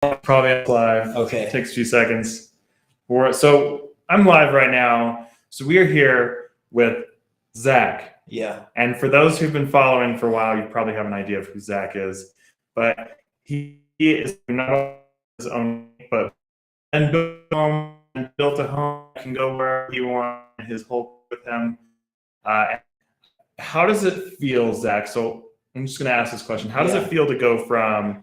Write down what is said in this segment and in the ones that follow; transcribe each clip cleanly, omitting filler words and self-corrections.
Probably live. Okay. It takes a few seconds. So I'm live right now. So we are here with Zach. Yeah. And for those who've been following for a while, you probably have an idea of who Zach is. But he is not only his own, but and built a home, can go wherever he wants. His whole with him. How does it feel, Zach? So I'm just going to ask this question: how does it feel to go from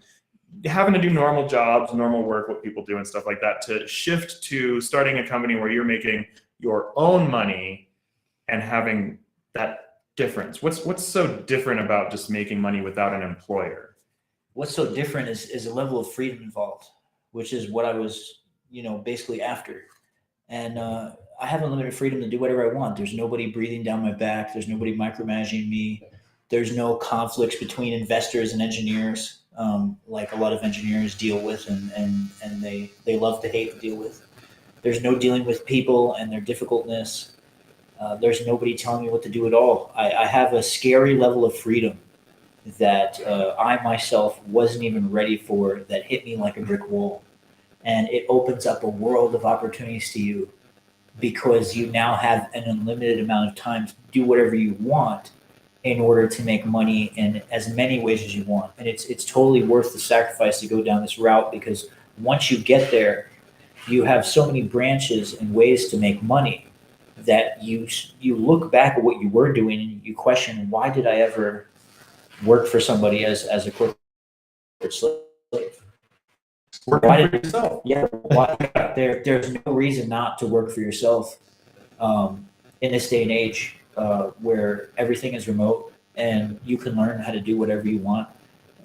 having to do normal jobs, normal work, what people do and stuff like that, to shift to starting a company where you're making your own money and having that difference? What's so different about just making money without an employer? What's so different is a level of freedom involved, which is what I was, basically after. And I have unlimited freedom to do whatever I want. There's nobody breathing down my back. There's nobody micromanaging me. There's no conflicts between investors and engineers, like a lot of engineers deal with, and they love to hate to deal with. There's no dealing with people and their difficultness. There's nobody telling me what to do at all. I have a scary level of freedom that I myself wasn't even ready for, that hit me like a brick wall. And it opens up a world of opportunities to you because you now have an unlimited amount of time to do whatever you want in order to make money in as many ways as you want. And it's totally worth the sacrifice to go down this route, because once you get there, you have so many branches and ways to make money that you look back at what you were doing and you question, why did I ever work for somebody as a corporate slave? Working for yourself. Yeah, why, there's no reason not to work for yourself in this day and age, where everything is remote and you can learn how to do whatever you want.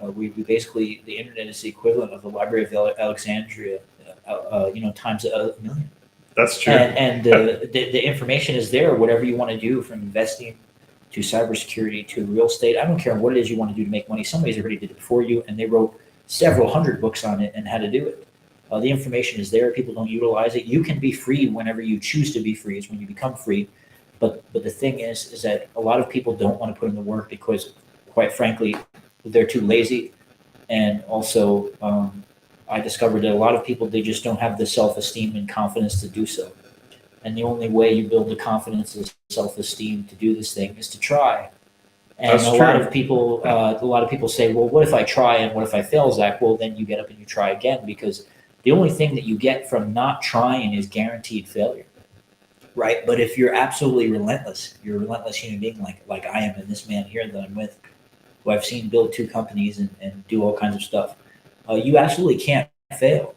We basically, the internet is the equivalent of the Library of Alexandria, times a million. That's true. And the information is there, whatever you want to do, from investing to cybersecurity to real estate. I don't care what it is you want to do to make money. Somebody's already did it before you, and they wrote several hundred books on it and how to do it. The information is there. People don't utilize it. You can be free whenever you choose to be free. Is when you become free. But the thing is that a lot of people don't want to put in the work because, quite frankly, they're too lazy. And also, I discovered that a lot of people, they just don't have the self-esteem and confidence to do so. And the only way you build the confidence and self-esteem to do this thing is to try. And That's a true. lot of people say, well, what if I try and what if I fail, Zach? Well, then you get up and you try again, because the only thing that you get from not trying is guaranteed failure, right? But if you're absolutely relentless, you're a relentless human being, like I am, and this man here that I'm with, who I've seen build two companies and do all kinds of stuff, you absolutely can't fail.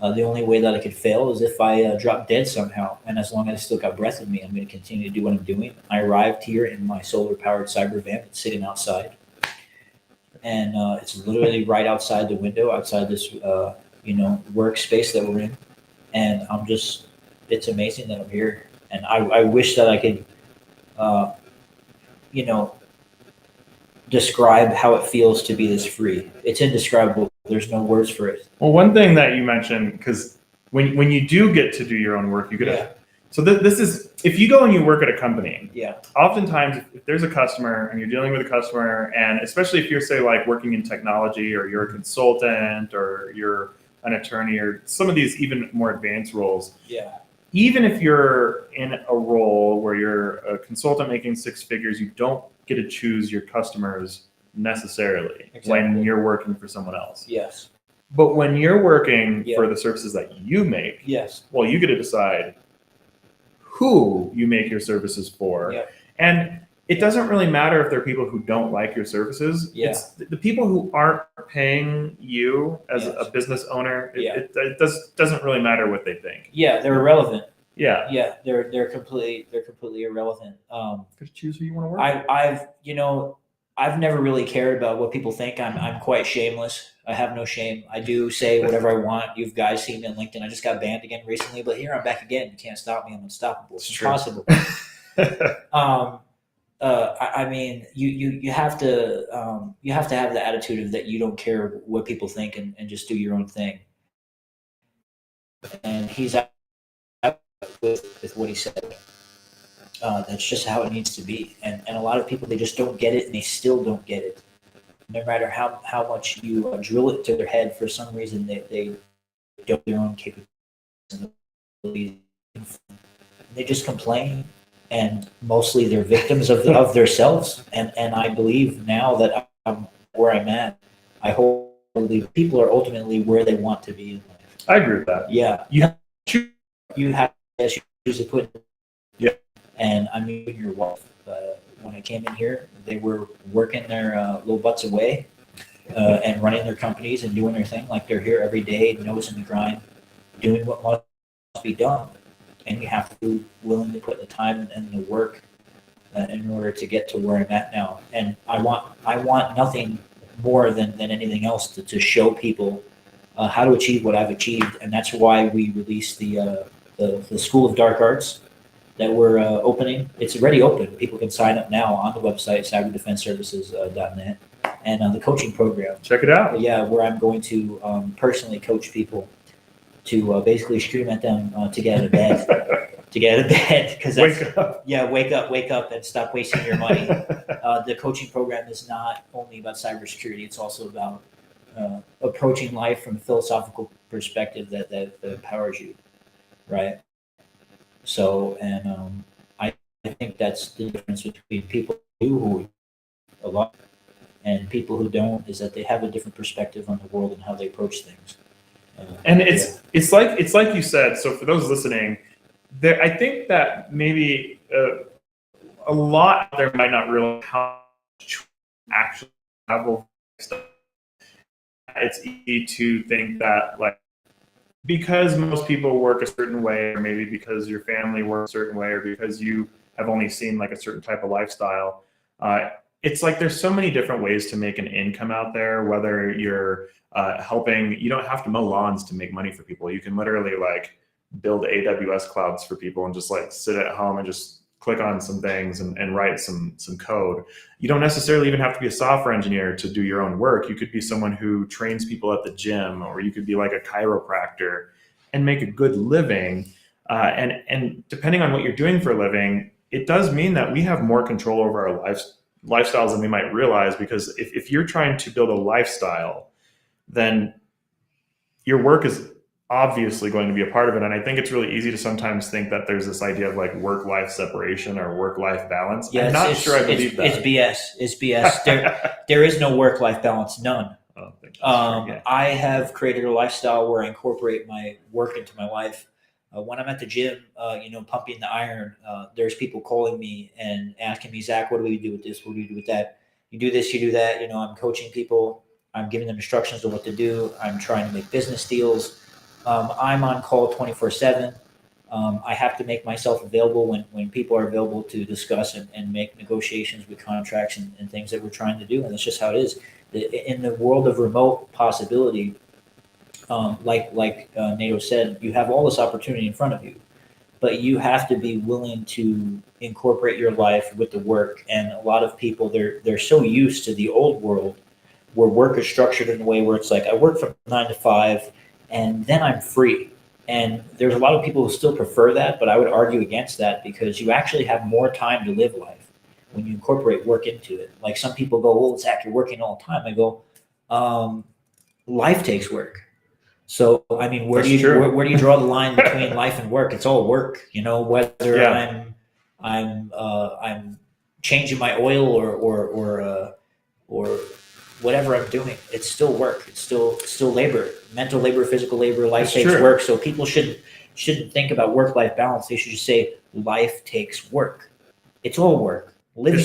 The only way that I could fail is if I drop dead somehow. And as long as I still got breath in me, I'm going to continue to do what I'm doing. I arrived here in my solar-powered cyber van. It's sitting outside, and it's literally right outside the window, outside this workspace that we're in. And it's amazing that I'm here. And I wish that I could, uh, you know, describe how it feels to be this free. It's indescribable. There's no words for it. Well, one thing that you mentioned, because when you do get to do your own work, you get Yeah. So this is, if you go and you work at a company, Yeah. oftentimes if there's a customer and you're dealing with a customer, and especially if you're, say, like working in technology, or you're a consultant, or you're an attorney, or some of these even more advanced roles, Yeah. even if you're in a role where you're a consultant making six figures, you don't get to choose your customers necessarily when Exactly. you're working for someone else. Yes. But when you're working Yeah. for the services that you make, Yes. well, you get to decide who you make your services for. Yeah. And it doesn't really matter if there are people who don't like your services. Yeah. It's the people who aren't paying you as Yes. a business owner. Yeah. It doesn't really matter what they think. Yeah, they're irrelevant. Yeah. Yeah, they're completely irrelevant. Just choose who you want to work I've never really cared about what people think. I'm quite shameless. I have no shame. I do say whatever I want. You guys seen me on LinkedIn. I just got banned again recently, but here I'm back again. You can't stop me. I'm unstoppable. It's impossible. I mean, you have to have the attitude of that you don't care what people think, and just do your own thing. And he's out with what he said. That's just how it needs to be. And a lot of people, they just don't get it, and they still don't get it. no matter how much you drill it to their head, for some reason they don't their own capabilities. They just complain, and mostly they're victims of themselves. And I believe now that I'm where I'm at, I hope people are ultimately where they want to be in life. I agree with that. Yeah, you have to choose to put. Yeah. And I mean, your wife. When I came in here, they were working their little butts away and running their companies and doing their thing. Like they're here every day, nose in the grind, doing what must be done. And you have to be willing to put the time and the work in order to get to where I'm at now. And I want nothing more than anything else to show people how to achieve what I've achieved. And that's why we released the School of Dark Arts that we're opening. It's already open. People can sign up now on the website, cyberdefenseservices.net, and the coaching program. Check it out. Yeah, where I'm going to personally coach people to basically scream at them to get out of bed. To get out of bed, because Wake up. Yeah, wake up, and stop wasting your money. The coaching program is not only about cybersecurity; it's also about approaching life from a philosophical perspective that empowers you, right? So, and I think that's the difference between people who a lot and people who don't, is that they have a different perspective on the world and how they approach things. And it's like you said. So for those listening, I think that maybe a lot out there might not realize how much actually travel stuff. It's easy to think that, like, because most people work a certain way, or maybe because your family works a certain way, or because you have only seen like a certain type of lifestyle, it's like there's so many different ways to make an income out there. Whether you're helping, you don't have to mow lawns to make money for people. You can literally like build AWS clouds for people and just like sit at home and just click on some things and write some code. You don't necessarily even have to be a software engineer to do your own work. You could be someone who trains people at the gym, or you could be like a chiropractor and make a good living. And depending on what you're doing for a living, it does mean that we have more control over our lifestyles than we might realize. Because if you're trying to build a lifestyle, then your work is obviously going to be a part of it. And I think it's really easy to sometimes think that there's this idea of like work-life separation or work-life balance. Yeah, I'm not sure I believe that. It's BS. It's BS. There is no work-life balance. None. I have created a lifestyle where I incorporate my work into my life. When I'm at the gym, pumping the iron, there's people calling me and asking me, Zach, what do we do with this? What do we do with that? You do this, you do that. I'm coaching people. I'm giving them instructions on what to do. I'm trying to make business deals. I'm on call 24/7. I have to make myself available when people are available to discuss and make negotiations with contracts and things that we're trying to do. And that's just how it is. In the world of remote possibility, like Nato said, you have all this opportunity in front of you, but you have to be willing to incorporate your life with the work. And a lot of people, they're so used to the old world where work is structured in a way where it's like, I work from 9 to 5 and then I'm free. And there's a lot of people who still prefer that, but I would argue against that, because you actually have more time to live life when you incorporate work into it. Like some people go, well, Zach, you're working all the time. I go, life takes work. So, I mean, where do you draw the line between life and work? It's all work, whether I'm changing my oil or whatever I'm doing, it's still work. It's still labor, mental labor, physical labor. Life takes work. So people shouldn't think about work-life balance. They should just say life takes work. It's all work. Living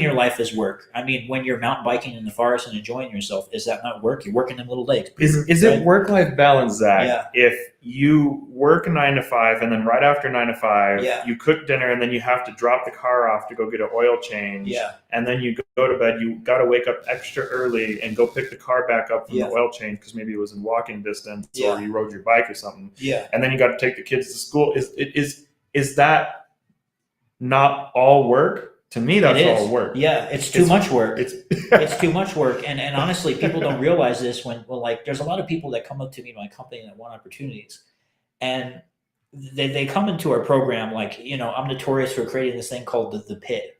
your life is work. I mean, when you're mountain biking in the forest and enjoying yourself, is that not work? You're working them little legs. Is it work-life balance, Zach? Yeah. If you work 9 to 5 and then right after 9 to 5, you cook dinner and then you have to drop the car off to go get an oil change. Yeah. And then you go to bed, you got to wake up extra early and go pick the car back up from the oil change because maybe it was in walking distance or you rode your bike or something. Yeah. And then you got to take the kids to school. Is that not all work? To me, that's all work. Yeah, it's too much work. It's too much work. And honestly, people don't realize this when like, there's a lot of people that come up to me in my company that want opportunities. And they come into our program like, I'm notorious for creating this thing called the pit.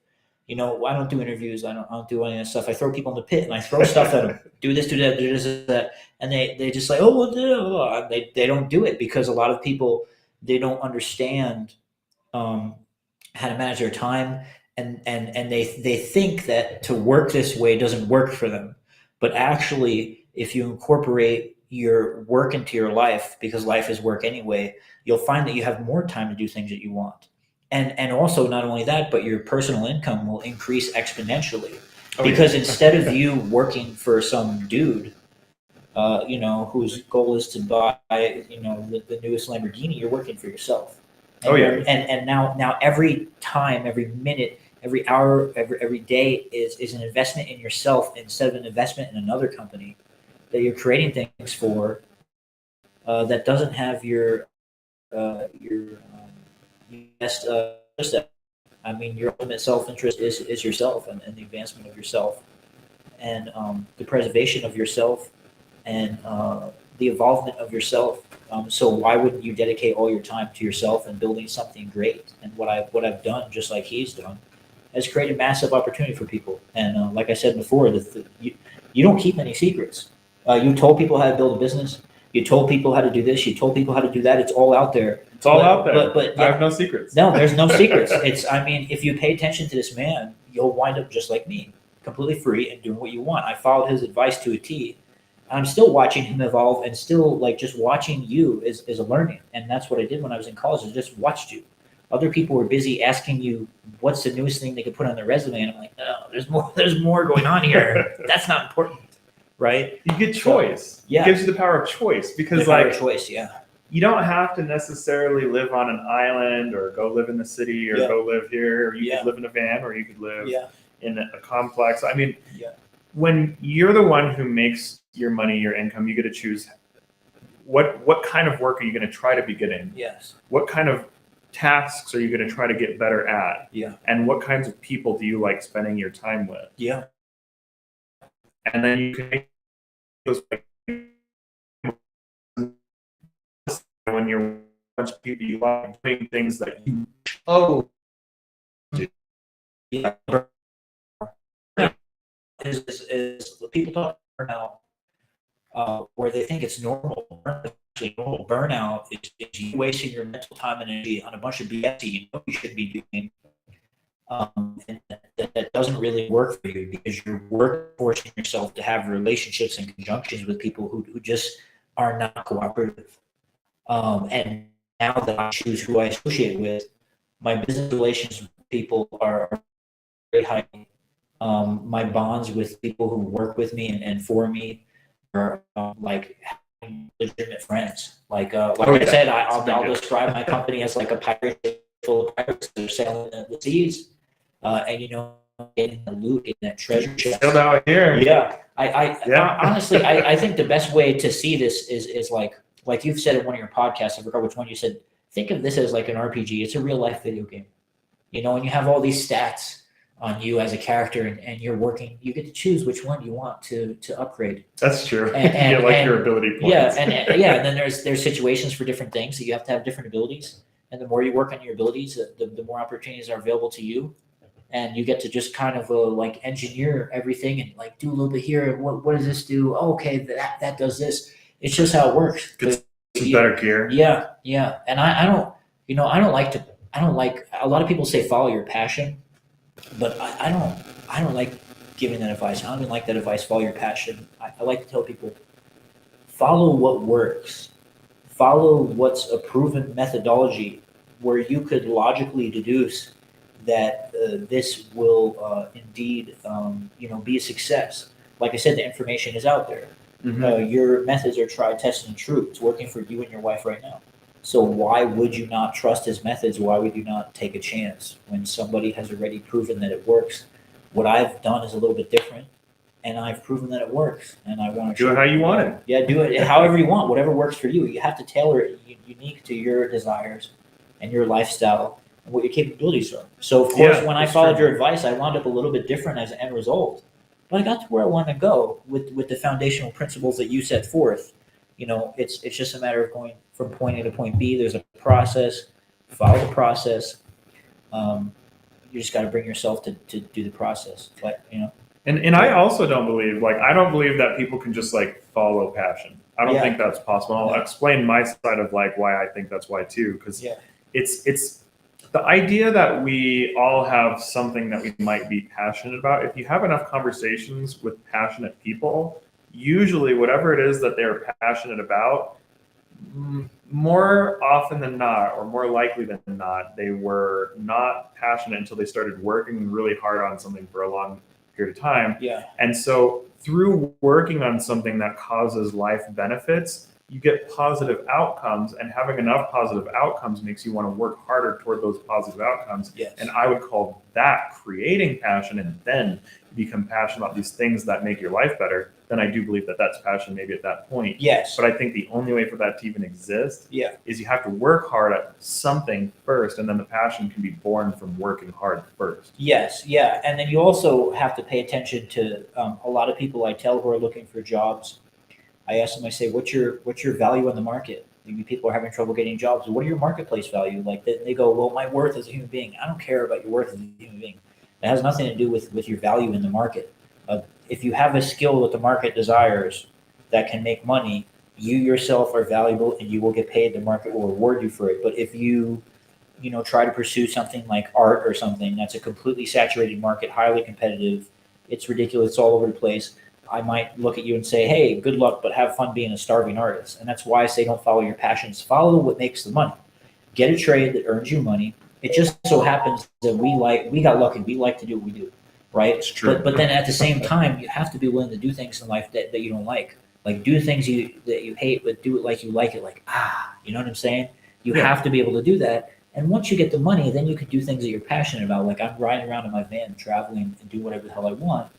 You know, I don't do interviews. I don't do any of that stuff. I throw people in the pit and I throw stuff at them. Do this, do that, do this, do that. And they just like, oh, well, they don't do it because a lot of people, they don't understand how to manage their time. And they think that to work this way doesn't work for them. But actually, if you incorporate your work into your life, because life is work anyway, you'll find that you have more time to do things that you want. And also not only that, but your personal income will increase exponentially. Because instead of you working for some dude, whose goal is to buy, the newest Lamborghini, you're working for yourself. And now every time, every minute, every hour, every day is an investment in yourself instead of an investment in another company that you're creating things for, that doesn't have your best interest. I mean, your ultimate self-interest is yourself and the advancement of yourself and the preservation of yourself and the involvement of yourself. So why wouldn't you dedicate all your time to yourself and building something great? And what I've done, just like he's done, has created massive opportunity for people. And like I said before, you don't keep any secrets. You told people how to build a business. You told people how to do this. You told people how to do that. It's all out there. It's all out there. But I have no secrets. No, there's no secrets. If you pay attention to this man, you'll wind up just like me, completely free and doing what you want. I followed his advice to a T. I'm still watching him evolve and still just watching you is a learning. And that's what I did when I was in college. I just watched you. Other people were busy asking you what's the newest thing they could put on their resume. And I'm like, no, there's more going on here. That's not important. Right? You get choice. So, yeah. It gives you the power of choice because choice, yeah. You don't have to necessarily live on an island or go live in the city or go live here. Or you could live in a van or you could live in a complex. I mean, when you're the one who makes your money, your income, you get to choose what kind of work are you going to try to be good in? Yes. What kind of tasks are you going to try to get better at? Yeah. And what kinds of people do you like spending your time with? Yeah. And then you can make those when you're a bunch of people you like doing things that you do. Yeah. Is people talk about burnout, where they think it's normal. Burnout is you wasting your mental time and energy on a bunch of BS you should be doing. And that doesn't really work for you because you're forcing yourself to have relationships and conjunctions with people who just are not cooperative. And now that I choose who I associate with, my business relations with people are very high. My bonds with people who work with me and for me are like legitimate friends. I said, I'll describe my company as like a pirate full of pirates that are sailing the seas. And getting the loot in that treasure chest. Sailed out here. Yeah. Honestly, I think the best way to see this is like you've said in one of your podcasts, I forgot which one you said, think of this as like an RPG. It's a real life video game. And you have all these stats on you as a character and you're working, you get to choose which one you want to upgrade. That's true. And your ability points. Yeah, and then there's situations for different things, so you have to have different abilities. And the more you work on your abilities, the more opportunities are available to you. And you get to just kind of engineer everything and do a little bit here. What does this do? Oh, okay, that does this. It's just how it works. Get some better gear. Yeah. And I don't like a lot of people say follow your passion, but I don't like giving that advice. I don't even like that advice, follow your passion. I like to tell people, follow what works. Follow what's a proven methodology where you could logically deduce that this will indeed, be a success. Like I said, the information is out there. Mm-hmm. Your methods are tried, tested, and true. It's working for you and your wife right now. So why would you not trust his methods? Why would you not take a chance when somebody has already proven that it works? What I've done is a little bit different, and I've proven that it works. And I want to do it how you want it. Yeah, do it however you want, whatever works for you. You have to tailor it unique to your desires and your lifestyle and what your capabilities are. So of course, when I followed your advice, I wound up a little bit different as an end result. But I got to where I wanted to go with the foundational principles that you set forth. It's just a matter of going from point A to point B. There's a process. Follow the process. you just got to bring yourself to do the process. But And I also don't believe, I don't believe that people can just follow passion. I don't Yeah. think that's possible. I'll No. explain my side of why I think that's why too, because Yeah. it's the idea that we all have something that we might be passionate about. If you have enough conversations with passionate people, usually whatever it is that they're passionate about, more often than not, or more likely than not, they were not passionate until they started working really hard on something for a long period of time. Yeah. And so through working on something that causes life benefits, you get positive outcomes, and having enough positive outcomes makes you want to work harder toward those positive outcomes. Yes. And I would call that creating passion, and then you become passionate about these things that make your life better. Then I do believe that that's passion maybe at that point. Yes. But I think the only way for that to even exist is you have to work hard at something first, and then the passion can be born from working hard first. Yes, yeah, and then you also have to pay attention to a lot of people I tell who are looking for jobs. I ask them, I say, what's your value in the market? Maybe people are having trouble getting jobs. What are your marketplace value? They go, well, my worth as a human being. I don't care about your worth as a human being. It has nothing to do with your value in the market. If you have a skill that the market desires that can make money, you yourself are valuable and you will get paid. The market will reward you for it. But if you try to pursue something like art or something that's a completely saturated market, highly competitive, it's ridiculous, it's all over the place, I might look at you and say, hey, good luck, but have fun being a starving artist. And that's why I say don't follow your passions. Follow what makes the money. Get a trade that earns you money. It just so happens that we got lucky. We like to do what we do, right? It's true. But then at the same time, you have to be willing to do things in life that you don't like. Like do things that you hate, but do it like you like it. You know what I'm saying? You have to be able to do that. And once you get the money, then you can do things that you're passionate about. Like I'm riding around in my van, traveling and do whatever the hell I want.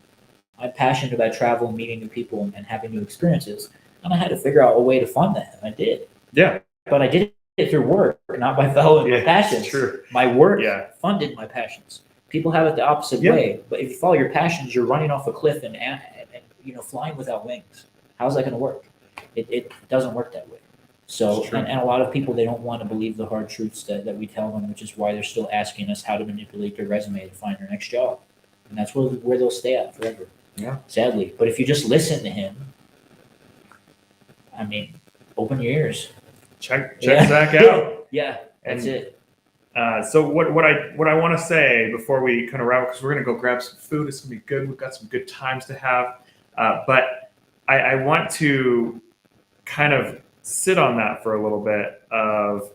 I'm passionate about travel, meeting new people, and having new experiences. And I had to figure out a way to fund that, and I did. Yeah. But I did it through work, not by following my passions. True. My work funded my passions. People have it the opposite way. But if you follow your passions, you're running off a cliff and flying without wings. How's that going to work? It doesn't work that way. So, and a lot of people, they don't want to believe the hard truths that we tell them, which is why they're still asking us how to manipulate their resume to find their next job. And that's where they'll stay at forever. Yeah. Sadly. But if you just listen to him, I mean, open your ears. Check Zach out. Yeah, that's it. So what I want to say before we kind of wrap, because we're going to go grab some food. It's going to be good. We've got some good times to have. But I want to kind of sit on that for a little bit of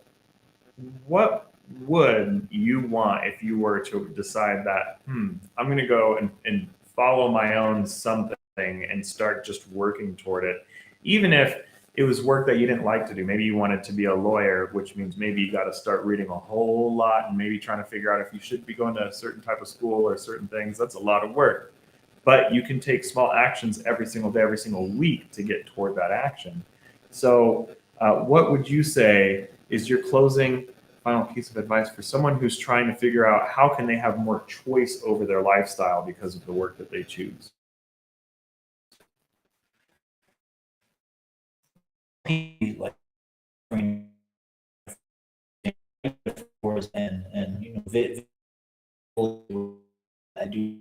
what would you want if you were to decide that, I'm going to go and follow my own something and start just working toward it, even if it was work that you didn't like to do. Maybe you wanted to be a lawyer, which means maybe you got to start reading a whole lot and maybe trying to figure out if you should be going to a certain type of school or certain things. That's a lot of work. But you can take small actions every single day, every single week to get toward that action. So what would you say is your closing final piece of advice for someone who's trying to figure out how can they have more choice over their lifestyle because of the work that they choose? Like and I do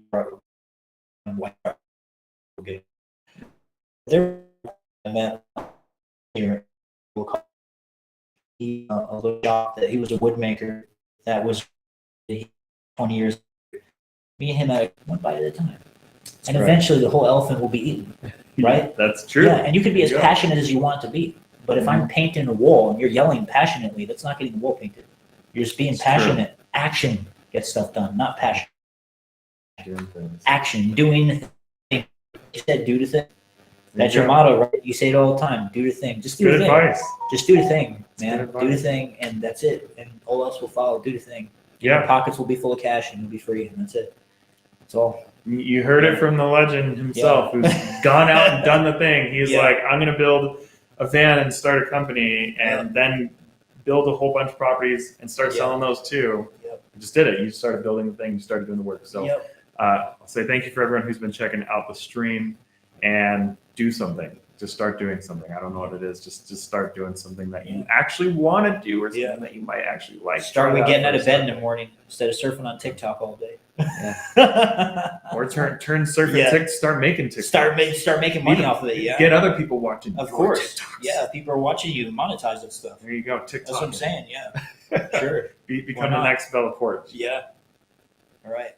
there I met here a little shop that he was a woodmaker that was 20 years. Me and him had one bite at a time. And eventually the whole elephant will be eaten, right? That's true. Yeah, and you can be as passionate as you want to be. But if I'm painting a wall and you're yelling passionately, that's not getting the wall painted. You're just being passionate. Action gets stuff done, not passion. Action, doing the thing. You said do the thing. That's your motto, right? You say it all the time. Do the thing. Just do the thing. Good advice. Just do the thing, man. Do the thing, and that's it. And all else will follow. Do the thing. Your pockets will be full of cash, and you'll be free, and that's it. That's all. You heard it from the legend himself, who's gone out and done the thing. He's like, I'm going to build a van and start a company, and then build a whole bunch of properties and start selling those too. You just did it. You started building the thing. You started doing the work. So I'll say thank you for everyone who's been checking out the stream, and do something. Just start doing something. I don't know what it is. Just start doing something that you actually want to do, or something that you might actually like. Start with getting out of bed in the morning instead of surfing on TikTok all day. Or turn surfing TikTok. Start making TikTok. Start making money off of it. Yeah. Get other people watching. Of course. TikToks. Yeah, people are watching you monetize that stuff. There you go. TikTok. That's what I'm saying. Yeah. Sure. Become the next Bella Porch. Yeah. All right.